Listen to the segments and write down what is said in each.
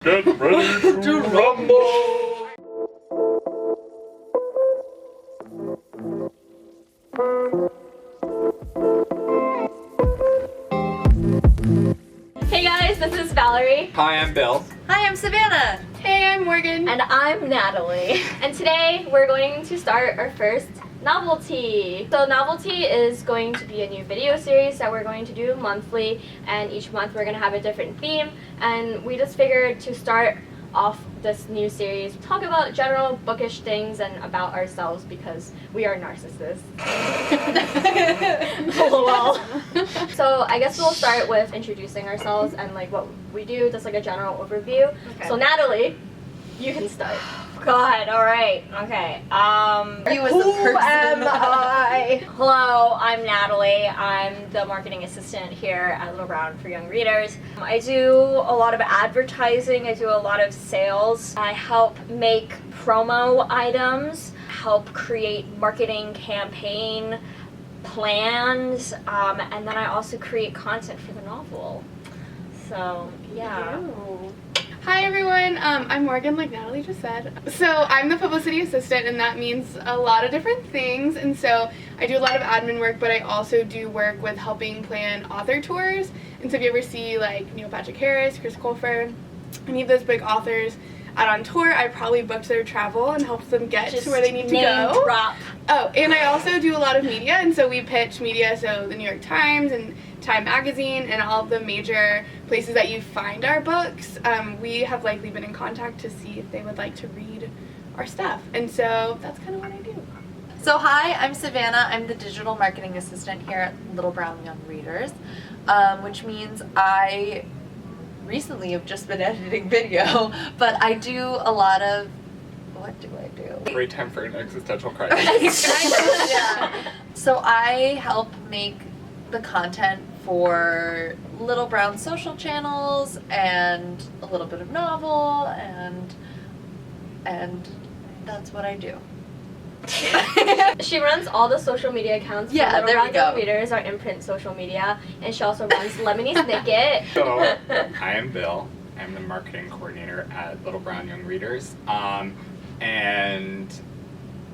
Get ready to rumble! Hey guys, this is Valerie. Hi, I'm Bill. Hi, I'm Savannah. Hey, I'm Morgan. And I'm Natali. And today we're going to start our first Novelty. So Novelty is going to be a new video series that we're going to do monthly, and each month we're going to have a different theme, and we just figured to start off this new series, talk about general bookish things and about ourselves because we are narcissists. LOL. So I guess we'll start with introducing ourselves and like what we do, just like a general overview. Okay. So Natali, you can start. God, alright, okay. You as a person. Am I? Hello, I'm Natali. I'm the marketing assistant here at Little Brown for Young Readers. I do a lot of advertising, I do a lot of sales. I help make promo items, help create marketing campaign plans, and then I also create content for the novel. So, yeah. Hi everyone, I'm Morgan, like Natali just said. So I'm the publicity assistant, and that means a lot of different things. And so I do a lot of admin work, but I also do work with helping plan author tours. And so if you ever see like Neil Patrick Harris, Chris Colfer, any of those big authors out on tour, I probably booked their travel and helped them get to where they need to go. Drop. Oh, and I also do a lot of media, and so we pitch media, so the New York Times and Time Magazine and all of the major places that you find our books. We have likely been in contact to see if they would like to read our stuff, and so that's kind of what I do. So hi, I'm Savannah. I'm the digital marketing assistant here at Little Brown Young Readers, which means I recently have just been editing video, but I do a lot of, what do I do? Great time for an existential crisis. Yeah. So I help make the content for Little Brown social channels and a little bit of novel, and that's what I do. She runs all the social media accounts for Yeah, Little there we Brown Young go. Readers, our imprint social media, and she also runs Lemony Snicket. So, I am Bill. I'm the marketing coordinator at Little Brown Young Readers. And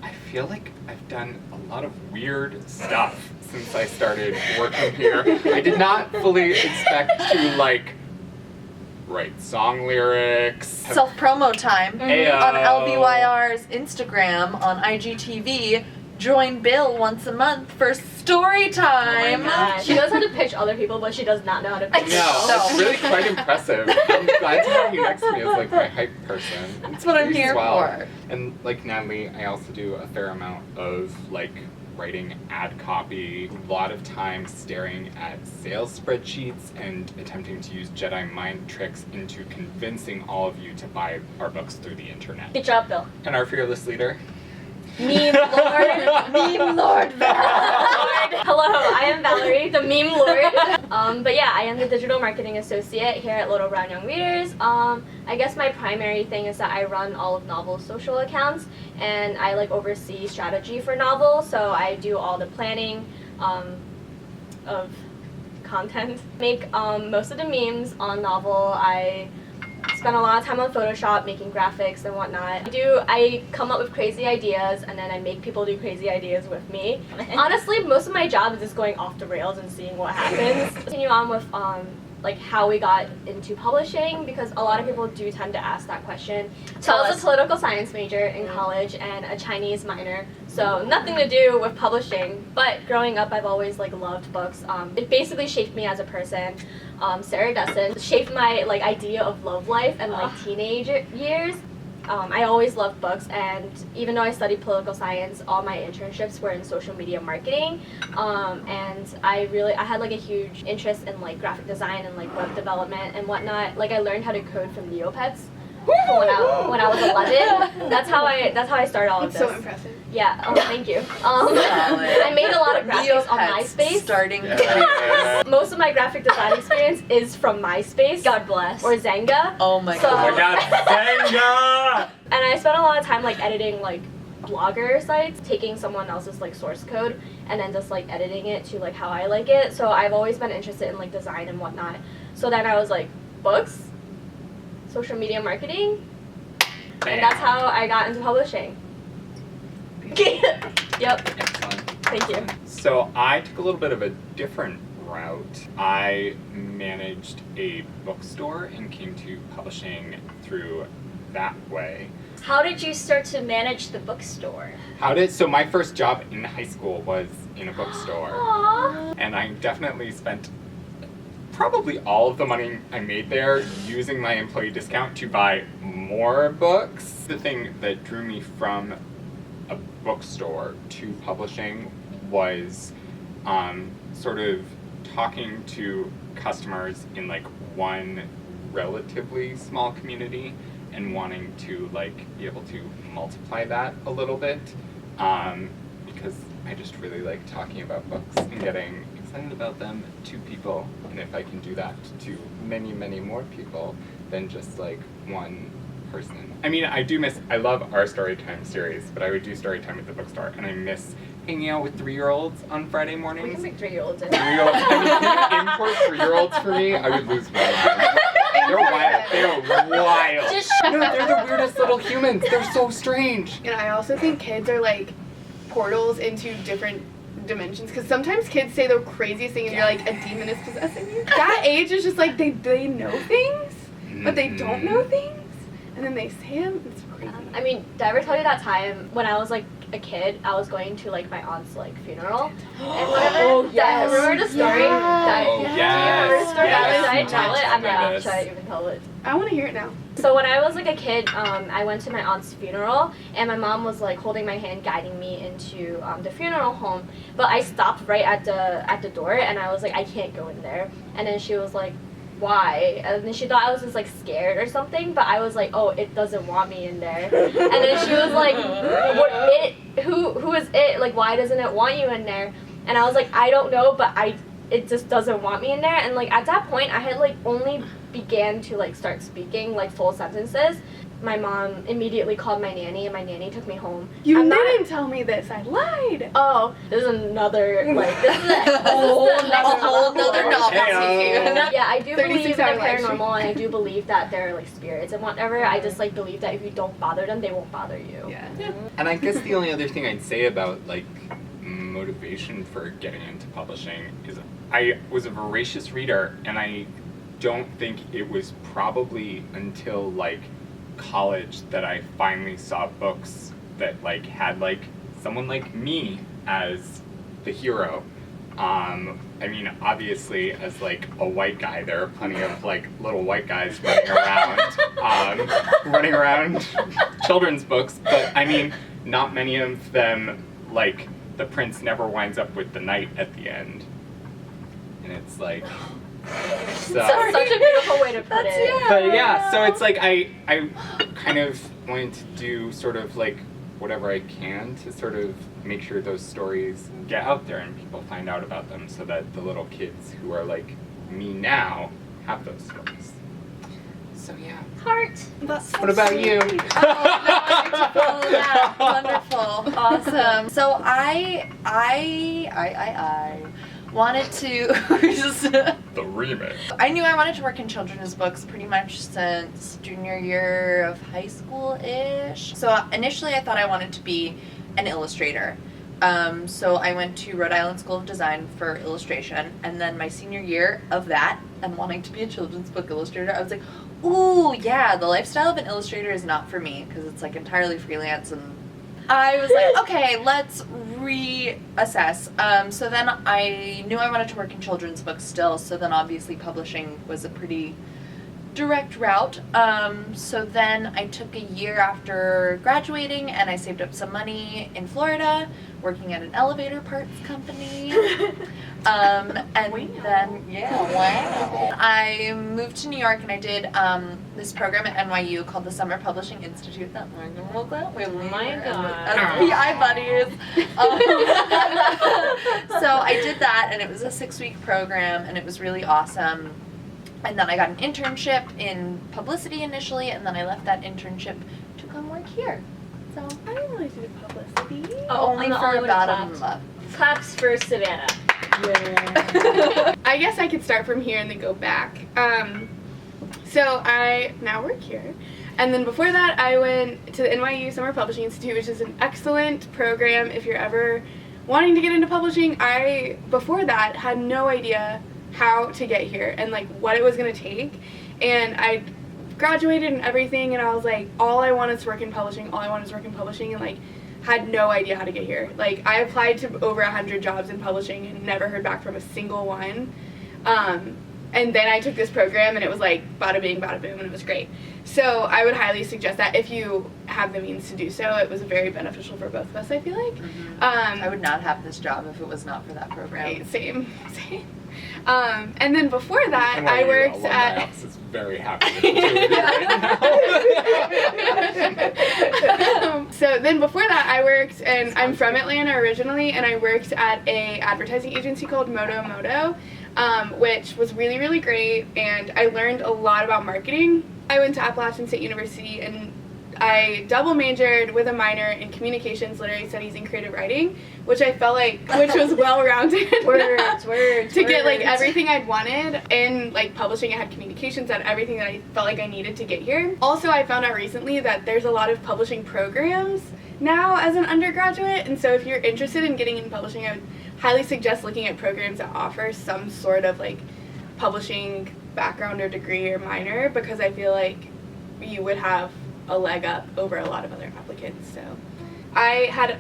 I feel like I've done a lot of weird stuff since I started working here. I did not fully expect to write song lyrics. Self-promo time Ayo. on LBYR's Instagram, on IGTV. Join Bill once a month for story time. Oh my God. She knows how to pitch other people, but she does not know how to pitch No, herself. it's really quite impressive. I'm glad to have you next to me as like my hype person. That's what I'm Pretty here swell. for. And like Natalie, I also do a fair amount of writing ad copy, a lot of time staring at sales spreadsheets and attempting to use Jedi mind tricks into convincing all of you to buy our books through the internet. Good job, Bill. And our fearless leader, Meme Lord. Meme Lord. Hello, I am Valerie, the Meme Lord. But yeah, I am the digital marketing associate here at Little Brown Young Readers. I guess my primary thing is that I run all of Novel's social accounts, and I oversee strategy for Novel, so I do all the planning of content. Make most of the memes on Novel. I spend a lot of time on Photoshop making graphics and whatnot. I come up with crazy ideas, and then I make people do crazy ideas with me. Honestly, most of my job is just going off the rails and seeing what happens. Continue on with how we got into publishing, because a lot of people do tend to ask that question. So I was a political science major in college and a Chinese minor, so nothing to do with publishing, but growing up I've always loved books. It basically shaped me as a person. Sarah Desson shaped my idea of love life and teenage years. I always loved books, and even though I studied political science, all my internships were in social media marketing, and I had a huge interest in graphic design and web development and whatnot. I learned how to code from Neopets when I was 11. That's how I started all of this. So impressive. Yeah. Oh, thank you. I made a lot of graphics on MySpace. Starting Most of my graphic design experience is from MySpace. God bless. Or Zanga. Oh my So- oh my god. god, Zanga! And I spent a lot of time editing blogger sites, taking someone else's source code and then just editing it to how I like it. So I've always been interested in design and whatnot. So then I was books? social media marketing, Bam. and that's how I got into publishing. Yep. Excellent. Thank you. So I took a little bit of a different route. I managed a bookstore and came to publishing through that way. How did you start to manage the bookstore? So my first job in high school was in a bookstore. Aww. And I definitely spent probably all of the money I made there using my employee discount to buy more books. The thing that drew me from a bookstore to publishing was sort of talking to customers in like one relatively small community and wanting to like be able to multiply that a little bit, because I just really like talking about books and getting excited about them to people, and if I can do that to many, many more people than just like one person. I mean, I love our Storytime series, but I would do Storytime at the bookstore, and I miss hanging out with 3-year-olds on Friday We mornings. can make 3-year-olds in 3-year-olds. I mean, can you import 3-year-olds for me? I would lose my mind. They're wild. They are wild. Just No, they're the weirdest little humans. They're so strange. And I also think kids are like portals into different dimensions, because sometimes kids say the craziest thing and you're like, a demon is possessing you. That age is just like they know things, but they don't know things, and then they say them. It's crazy. I mean, did I ever tell you that time when I was like a kid, I was going to like my aunt's like funeral and whatever? Oh, yes. Remember the story? Yeah. Oh, Do you yes. remember the story? Yes. Should I tell it? I'm Oh my not. goodness. Should I even tell it? I want to hear it now. So when I was like a kid, I went to my aunt's funeral, and my mom was like holding my hand, guiding me into the funeral home. But I stopped right at the door, and I was like, I can't go in there. And then she was like, why? And then she thought I was just like scared or something. But I was like, oh, it doesn't want me in there. And then she was like, what? Who is it? Like, why doesn't it want you in there? And I was like, I don't know, but it just doesn't want me in there. And like at that point, I had like only began to like start speaking like full sentences. My mom immediately called my nanny, and my nanny took me home. You I'm not- didn't tell me this. I lied. Oh, this is another like this is the whole next nother level. novelty. Hey-o. Yeah, I do believe in 36-hour the live stream. paranormal, and I do believe that there are like spirits and whatever. I just like believe that if you don't bother them, they won't bother you. Yeah. And I guess the only other thing I'd say about like motivation for getting into publishing is I was a voracious reader, and I don't think it was probably until like college that I finally saw books that like had like someone like me as the hero. I mean, obviously, as like a white guy, there are plenty of like little white guys running around children's books. But I mean, not many of them like the prince never winds up with the knight at the end, and it's like. So. That's such a beautiful way to put it. But yeah, so it's like I kind of wanted to do sort of like whatever I can to sort of make sure those stories get out there and people find out about them, so that the little kids who are like me now have those stories. So yeah. heart. What about you? Oh, yeah, wonderful, awesome. So I wanted to The remix. I knew I wanted to work in children's books pretty much since junior year of high school-ish. So initially I thought I wanted to be an illustrator. So I went to Rhode Island School of Design for illustration, and then my senior year of that, and wanting to be a children's book illustrator, I was like, ooh, yeah, the lifestyle of an illustrator is not for me, because it's like entirely freelance, and I was like, okay, let's reassess. So then I knew I wanted to work in children's books still, so then obviously publishing was a pretty direct route. So then I took a year after graduating, and I saved up some money in Florida, working at an elevator parts company. And then, yeah, wow. I moved to New York, and I did this program at NYU called the Summer Publishing Institute that Morgan was at with me. Oh my and God. as PI buddies. So I did that, and it was a 6-week program, and it was really awesome. And then I got an internship in Publicity initially, and then I left that internship to come work here. So I didn't realize you did publicity. Oh, only I'm the for only one about who a clapped. month. Claps for Savannah. I guess I could start from here and then go back. So I now work here. And then before that, I went to the NYU Summer Publishing Institute, which is an excellent program if you're ever wanting to get into publishing. I, before that, had no idea how to get here and like what it was going to take. And I graduated and everything, and I was like, all I want is to work in publishing, and like had no idea how to get here. Like, I applied to over 100 jobs in publishing and never heard back from a single one. And then I took this program, and it was like bada bing, bada boom, and it was great. So I would highly suggest that if you have the means to do so. It was very beneficial for both of us, I feel like. I would not have this job if it was not for that program. Right, same. And then before that, I worked at... office is very happy to do it right now. So then before that, I worked, and I'm from Atlanta originally, and I worked at a advertising agency called Moto, which was really, really great, and I learned a lot about marketing. I went to Appalachian State University, and I double majored with a minor in communications, literary studies, and creative writing, which I felt like, which was well-rounded. To get like everything I'd wanted in like publishing. I had communications, I had everything that I felt like I needed to get here. Also, I found out recently that there's a lot of publishing programs now as an undergraduate, and so if you're interested in getting in publishing, I would highly suggest looking at programs that offer some sort of like publishing background or degree or minor, because I feel like you would have a leg up over a lot of other applicants. So I had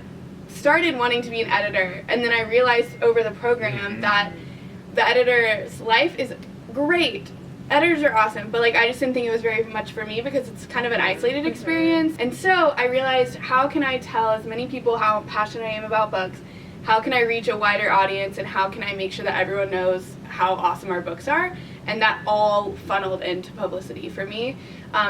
started wanting to be an editor, and then I realized over the program that the editor's life is great. Editors are awesome, but like I just didn't think it was very much for me because it's kind of an isolated experience. And so I realized, how can I tell as many people how passionate I am about books? How can I reach a wider audience, and how can I make sure that everyone knows how awesome our books are? And that all funneled into publicity for me,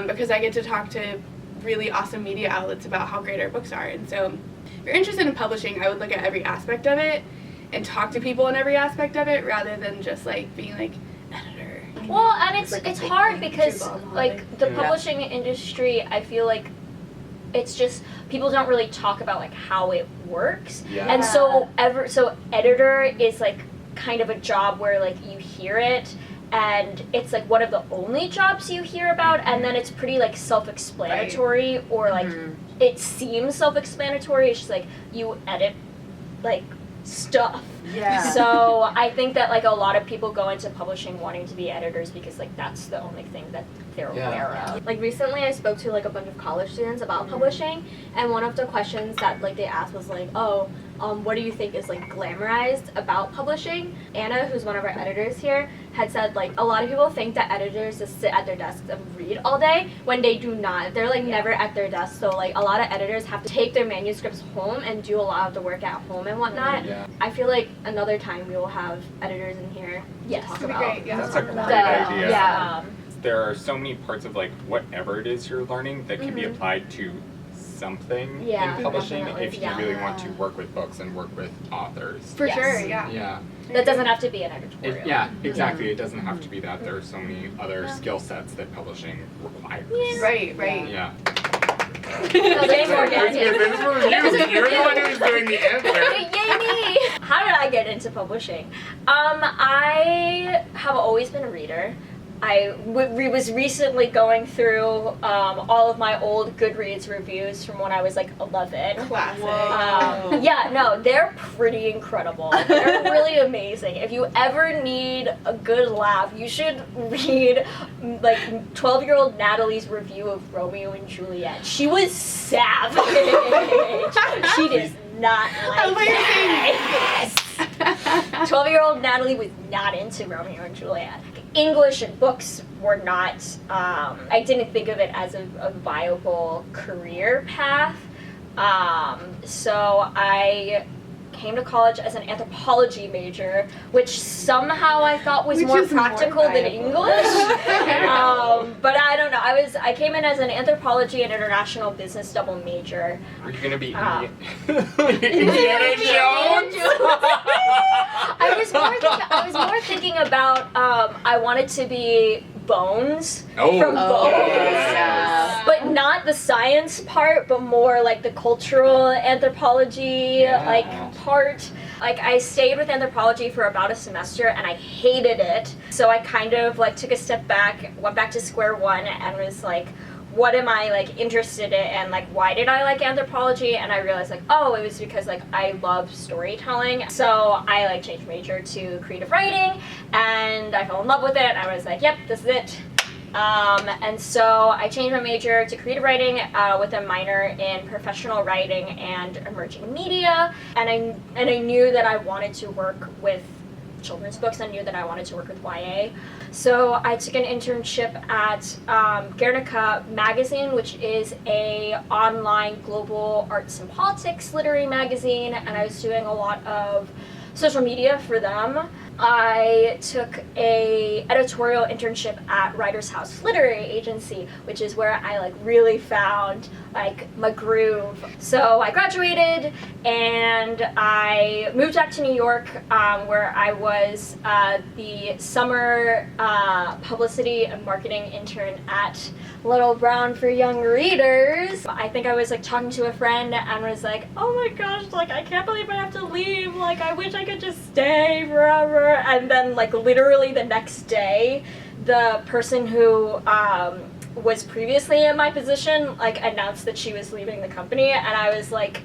because I get to talk to really awesome media outlets about how great our books are. And so if you're interested in publishing, I would look at every aspect of it and talk to people in every aspect of it, rather than just like being like, editor. Well, and it's hard because like the publishing industry, I feel like it's just people don't really talk about like how it works. And so editor is like kind of a job where like you hear it, and it's like one of the only jobs you hear about, and then it's pretty like self-explanatory, or like it seems self-explanatory. It's just like you edit like stuff. So I think that like a lot of people go into publishing wanting to be editors because like that's the only thing that they're aware of. Like recently I spoke to like a bunch of college students about publishing, and one of the questions that like they asked was like, what do you think is like glamorized about publishing? Anna, who's one of our editors here, had said like a lot of people think that editors just sit at their desks and read all day, when they do not. They're like never at their desk, so like a lot of editors have to take their manuscripts home and do a lot of the work at home and whatnot. I feel like another time we will have editors in here to talk about. Great, That's a great idea. The, There are so many parts of like whatever it is you're learning that can be applied to something in publishing if you really want to work with books and work with authors. For sure, that doesn't have to be an editorial. Exactly. It doesn't have to be that. There are so many other skill sets that publishing requires. Right. Yeah. Okay, Morgan. This is for you. You're the one who's doing the answer. Yay me! How did I get into publishing? I have always been a reader. I was recently going through all of my old Goodreads reviews from when I was like 11. Classic. They're pretty incredible. They're really amazing. If you ever need a good laugh, you should read like 12-year-old Natalie's review of Romeo and Juliet. She was savage. She does not like that. 12-year-old Natalie was not into Romeo and Juliet. English and books were not, I didn't think of it as a viable career path. So I came to college as an anthropology major, which somehow I thought was more practical than English. But I don't know. I came in as an anthropology and international business double major. Are you gonna be Indiana Jones? I was more thinking about I wanted to be Bones from Bones, but not the science part, but more like the cultural anthropology like part. Like, I stayed with anthropology for about a semester and I hated it. So I kind of like took a step back, went back to square one and was like, what am I like interested in, and like why did I like anthropology? And I realized like, oh, it was because like I love storytelling. So I like changed major to creative writing and I fell in love with it. I was like, yep, this is it. And so I changed my major to creative writing with a minor in professional writing and emerging media. And I knew that I wanted to work with children's books. I knew that I wanted to work with YA. So I took an internship at Guernica magazine, which is a online global arts and politics literary magazine, and I was doing a lot of social media for them. I took a editorial internship at Writers House Literary Agency, which is where I like really found like my groove. So I graduated and I moved back to New York, where I was the summer publicity and marketing intern at Little Brown for Young Readers. I think I was like talking to a friend and was like, oh my gosh, like I can't believe I have to leave, like I wish I could just stay forever. And then like literally the next day, the person who was previously in my position like announced that she was leaving the company, and I was like,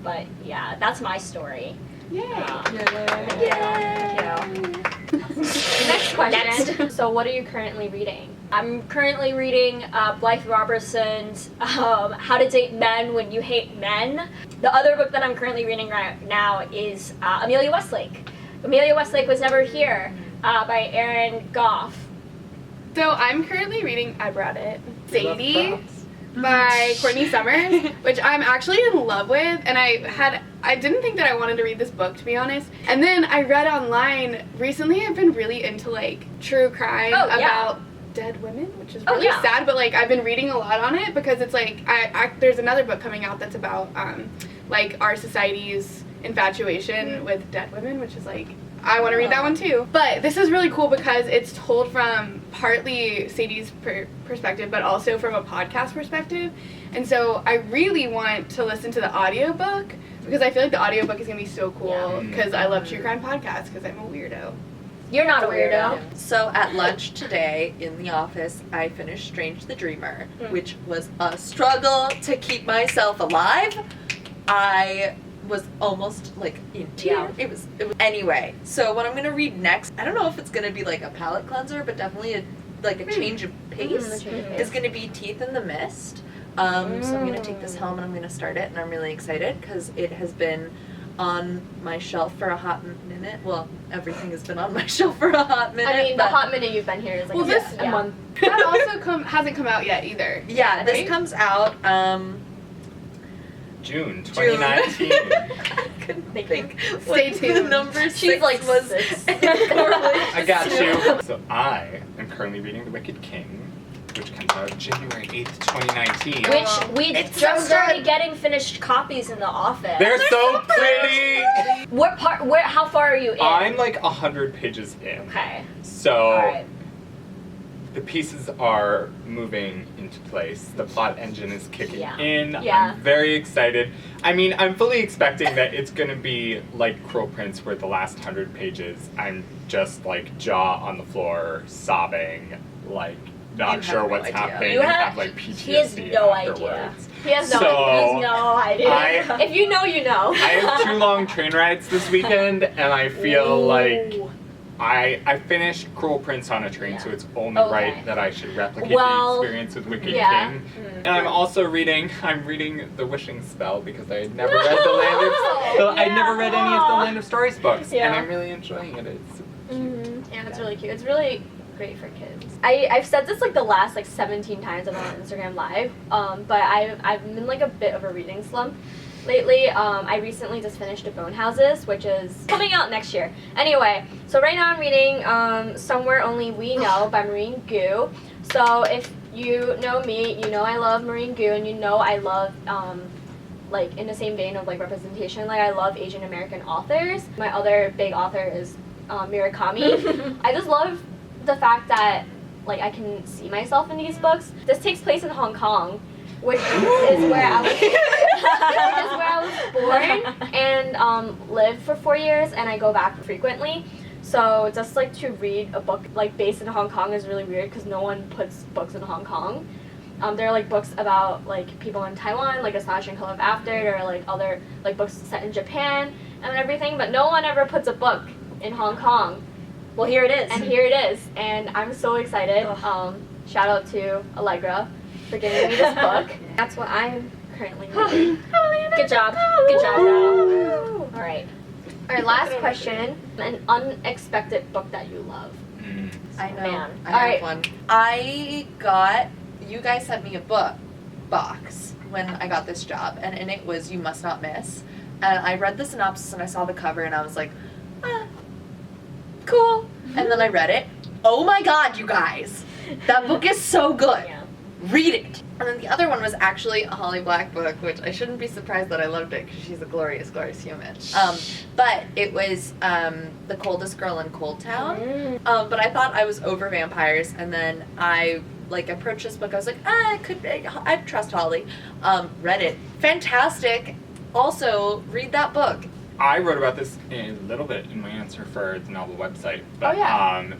but yeah, that's my story. Yay. Next question. So what are you currently reading? I'm currently reading Blythe Robertson's How to Date Men When You Hate Men. The other book that I'm currently reading right now is Amelia Westlake. Amelia Westlake Was Never Here by Erin Goff. So I'm currently reading, I brought it, Sadie by Courtney Summers, which I'm actually in love with, and I didn't think that I wanted to read this book, to be honest. And then I read online, recently I've been really into like true crime about dead women, which is really sad, but like I've been reading a lot on it because it's like, there's another book coming out that's about like our society's infatuation with dead women, which is like, I want to read that one too. But this is really cool because it's told from partly Sadie's perspective, but also from a podcast perspective. And so I really want to listen to the audiobook because I feel like the audiobook is going to be so cool because I love true crime podcasts because I'm a weirdo. You're not a weirdo. So at lunch today in the office, I finished Strange the Dreamer, which was a struggle to keep myself alive. I was almost like in tears. It was anyway. So what I'm gonna read next, I don't know if it's gonna be like a palate cleanser, but definitely a change of pace. Is gonna be Teeth in the Mist. So I'm gonna take this home and I'm gonna start it, and I'm really excited because it has been on my shelf for a hot minute. Well, everything has been on my shelf for a hot minute. I mean, the hot minute you've been here is like a month. That also hasn't come out yet either. Yeah, this comes out June 2019. I couldn't think Stay what tuned. the number She's 6 like was. 6. I got you. So I am currently reading The Wicked King, which comes out January 8th, 2019. Which we just started getting finished copies in the office. They're so pretty! How far are you in? I'm like 100 pages in. Okay. So Alright. the pieces are moving into place. The plot engine is kicking in. Yeah. I'm very excited. I mean, I'm fully expecting that it's going to be like Cruel Prince, where the last 100 pages, I'm just like jaw on the floor, sobbing, like not sure what's happening. You and have like PTSD he has no idea. afterwards. He has no idea. If you know, you know. I have 2 long train rides this weekend, and I feel like I finished Cruel Prince on a train, so it's only right that I should replicate the experience with Wicked King. And I'm also reading The Wishing Spell because I had never read I'd never read any of the Land of Stories books, and I'm really enjoying it. It's cute. Yeah, it's really cute. It's really great for kids. I've said this like the last like 17 times I'm on Instagram Live, but I've been in like a bit of a reading slump lately. I recently just finished Bone Houses, which is coming out next year. Anyway, so right now I'm reading Somewhere Only We Know by Maureen Gu. So if you know me, you know I love Maureen Gu, and you know I love like in the same vein of like representation, like I love Asian American authors. My other big author is Murakami. I just love the fact that like I can see myself in these books. This takes place in Hong Kong, which is where I was born and lived for 4 years, and I go back frequently. So just like to read a book like based in Hong Kong is really weird because no one puts books in Hong Kong. There are like books about like people in Taiwan, like Astonishing Color of After, or like other like books set in Japan and everything, but no one ever puts a book in Hong Kong. Well, here it is. And here it is, and I'm so excited. Shout out to Allegra for giving me this book. That's what I'm currently reading. Good job. Good job, Val. All right. Our last question: an unexpected book that you love. I know. Man. I have Alright. one. You guys sent me a book box when I got this job, and in it was You Must Not Miss. And I read the synopsis and I saw the cover and I was like, cool. And then I read it. Oh my god, you guys! That book is so good. Yeah. Read it. And then the other one was actually a Holly Black book, which I shouldn't be surprised that I loved it because she's a glorious, glorious human. But it was The Coldest Girl in Cold Town. But I thought I was over vampires, and then I approached this book. I was like, I trust Holly. Read it. Fantastic. Also, read that book. I wrote about this a little bit in my answer for the novel website, but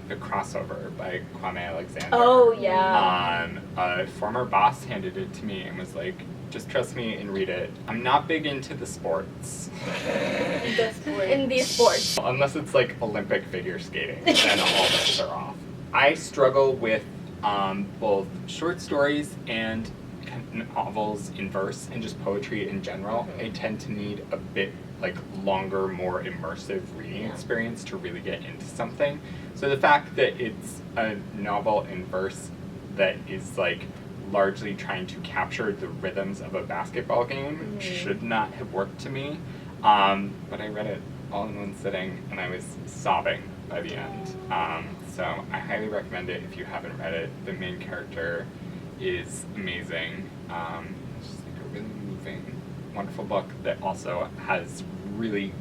The Crossover by Kwame Alexander. Oh, yeah. A former boss handed it to me and was like, just trust me and read it. I'm not big into the sports. In these sports. Unless it's like Olympic figure skating, then all bets are off. I struggle with both short stories and novels in verse and just poetry in general. I tend to need a bit longer, more immersive reading experience to really get into something. So the fact that it's a novel in verse that is largely trying to capture the rhythms of a basketball game should not have worked to me. But I read it all in one sitting and I was sobbing by the end. So I highly recommend it if you haven't read it. The main character is amazing. It's just a really moving, wonderful book that also has really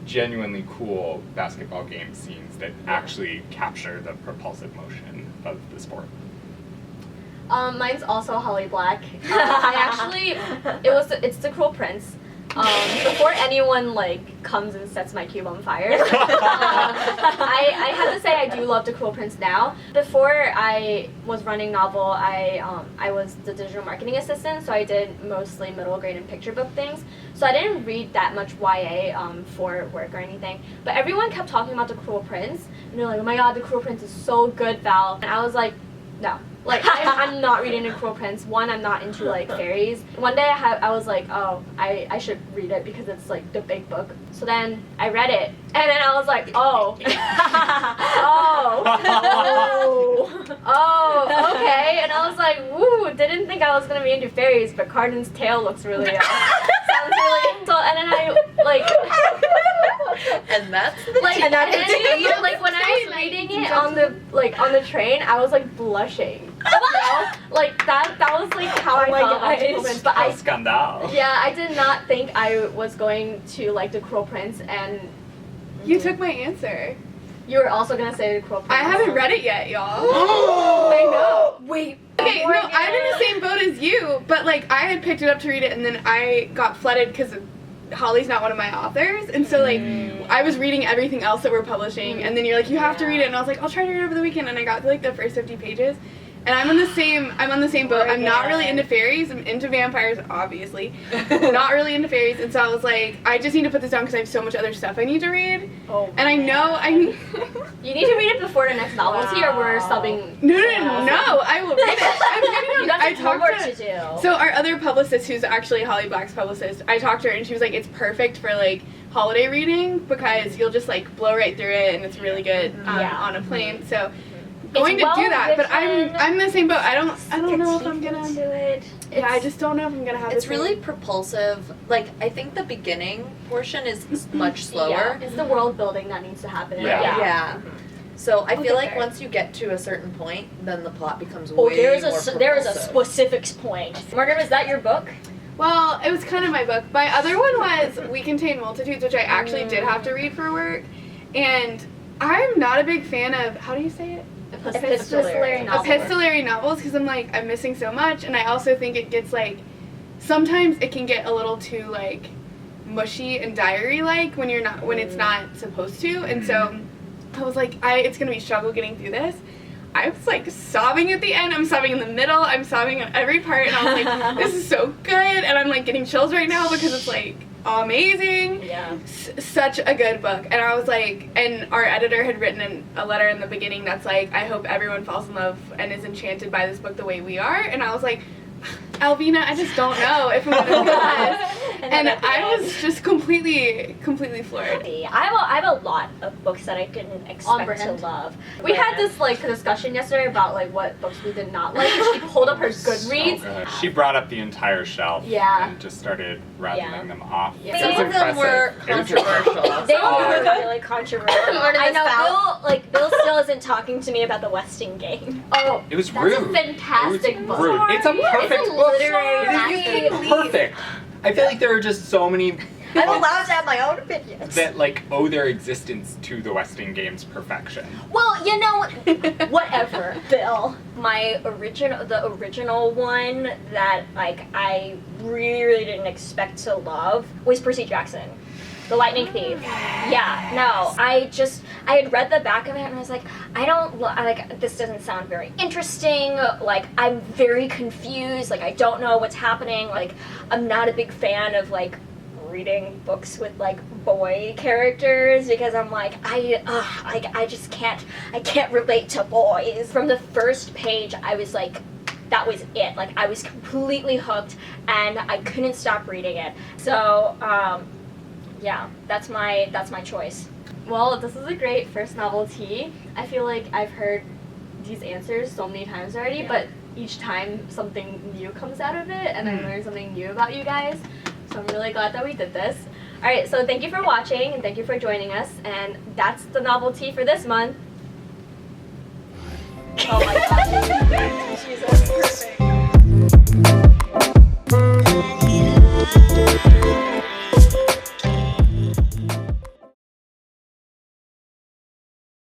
genuinely cool basketball game scenes that actually capture the propulsive motion of the sport. Mine's also Holly Black. It's The Cruel Prince. Before anyone comes and sets my cube on fire, I have to say I do love The Cruel Prince now. Before I was running Novel, I was the digital marketing assistant, so I did mostly middle grade and picture book things. So I didn't read that much YA for work or anything. But everyone kept talking about The Cruel Prince, and they're like, "Oh my god, The Cruel Prince is so good, Val." And I was like, no. I'm not reading The Cruel Prince. One, I'm not into fairies. One day I was like, oh, I should read it because it's the big book. So then I read it, and then I was like, oh, oh, okay. And I was like, woo, didn't think I was gonna be into fairies, but Cardin's Tale looks really sounds really. So and then I And that's the when I was reading it on the train, I was blushing. You know? That was how I felt about The Cruel Prince. But Scandal. I did not think I was going to like The Cruel Prince, and You took my answer. you were also gonna say The Cruel Prince. I haven't read it yet, y'all. I know. Wait. Okay, no, I'm in the same boat as you, but I had picked it up to read it, and then I got flooded because Holly's not one of my authors, and so I was reading everything else that we're publishing, and then you're like, you have to read it, and I was like, I'll try to read it over the weekend, and I got to the first 50 pages, and I'm on the same boat. I'm not really into fairies. I'm into vampires, obviously. Not really into fairies, and so I was like, I just need to put this down because I have so much other stuff I need to read. Oh, and I know I need. You need to read it before the next Novelty, or we're subbing. No, I will read it. I'm reading You got I some talked homework to. to do. So our other publicist, who's actually Holly Black's publicist, I talked to her and she was like, it's perfect for holiday reading because you'll just blow right through it and it's really good on a plane. So going to do that, but I'm in the same boat. I don't know if I'm gonna. Yeah, I just don't know if I'm gonna have. It's this really propulsive. I think the beginning portion is much slower. Yeah, it's the world building that needs to happen. Yeah. So I feel like fair. once you get to a certain point, then the plot becomes Oh, way there is more a propulsive. specific point. Margaret, is that your book? Well, it was kind of my book. My other one was We Contain Multitudes, which I actually did have to read for work, and I'm not a big fan of. How do you say it? Epistolary novels. epistolary novels, because I'm like, I'm missing so much, and I also think it gets like, sometimes it can get a little too like mushy and diary-like when it's not supposed to, and so I was like, it's gonna be a struggle getting through this. I was like sobbing at the end, I'm sobbing in the middle, I'm sobbing at every part, and I was like, this is so good, and I'm like getting chills right now because it's like amazing. Yeah. Such a good book. And I was like, and our editor had written a letter in the beginning that's like, I hope everyone falls in love and is enchanted by this book the way we are. And I was like, Alvina, I just don't know if I'm gonna do this. And I was just completely floored. I have a lot of books that I didn't expect to love. We had this like discussion yesterday about like what books we did not like, and she pulled up her Goodreads. So good. She brought up the entire shelf Yeah. and just started rattling them off. Yeah. It was Some of them were impressive. It was impressive. controversial. They were really controversial. Order I this know foul. Bill still isn't talking to me about the Westing game. Oh, It was that's rude. a fantastic It was book. rude. It's a perfect It's a book. literary It's perfect. I feel like there are just so many I'm allowed to have my own opinions. that like owe their existence to the Westing Games perfection. Well, you know, whatever, Bill. The original one that like I really didn't expect to love was Percy Jackson, The Lightning Thief. Yeah, no, I had read the back of it and I was like, this doesn't sound very interesting. Like I'm very confused. Like I don't know what's happening. Like I'm not a big fan of like reading books with like boy characters because I'm like I just can't relate to boys. From the first page I was like, that was it. Like I was completely hooked and I couldn't stop reading it. So yeah, that's my choice. Well, this is a great first novelty. I feel like I've heard these answers so many times already, but each time something new comes out of it and I learn something new about you guys. So I'm really glad that we did this. Alright, so thank you for watching and thank you for joining us, and that's the novelty for this month. Oh my god.